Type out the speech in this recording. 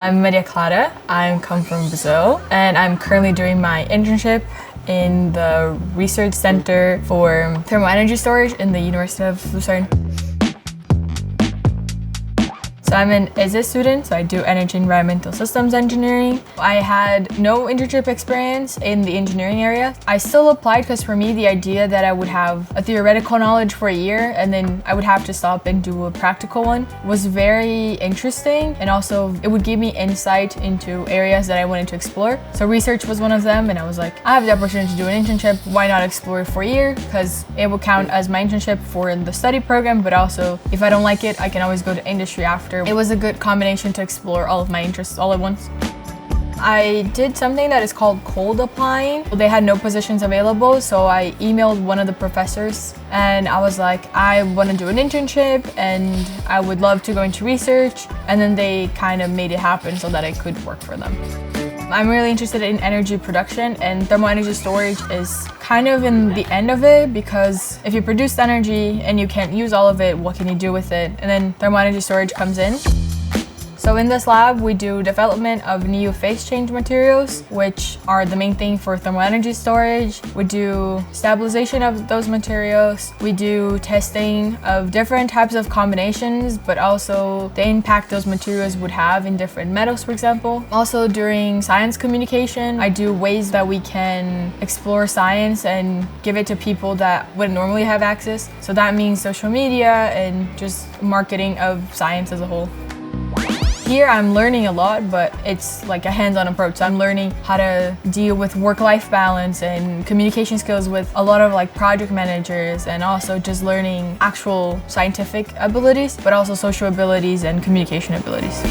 I'm Maria Clara. I come from Brazil and I'm currently doing my internship in the Research Center for Thermal Energy Storage in the University of Luzern. So I'm an EESE student, so I do Energy Environmental Systems Engineering. I had no internship experience in the engineering area. I still applied because for me the idea that I would have a theoretical knowledge for a year and then I would have to stop and do a practical one was very interesting, and also it would give me insight into areas that I wanted to explore. So research was one of them, and I was like, I have the opportunity to do an internship, why not explore it for a year, because it will count as my internship for the study program, but also if I don't like it I can always go to industry after. It was a good combination to explore all of my interests all at once. I did something that is called cold applying. They had no positions available, so I emailed one of the professors and I was like, I want to do an internship and I would love to go into research, and then they kind of made it happen so that I could work for them. I'm really interested in energy production, and thermal energy storage is kind of in the end of it, because if you produce energy and you can't use all of it, what can you do with it? And then thermal energy storage comes in. So in this lab, we do development of new phase change materials, which are the main thing for thermal energy storage. We do stabilization of those materials. We do testing of different types of combinations, but also the impact those materials would have in different metals, for example. Also during science communication, I do ways that we can explore science and give it to people that wouldn't normally have access. So that means social media and just marketing of science as a whole. Here I'm learning a lot, but it's like a hands-on approach. So I'm learning how to deal with work-life balance and communication skills with a lot of like project managers, and also just learning actual scientific abilities, but also social abilities and communication abilities.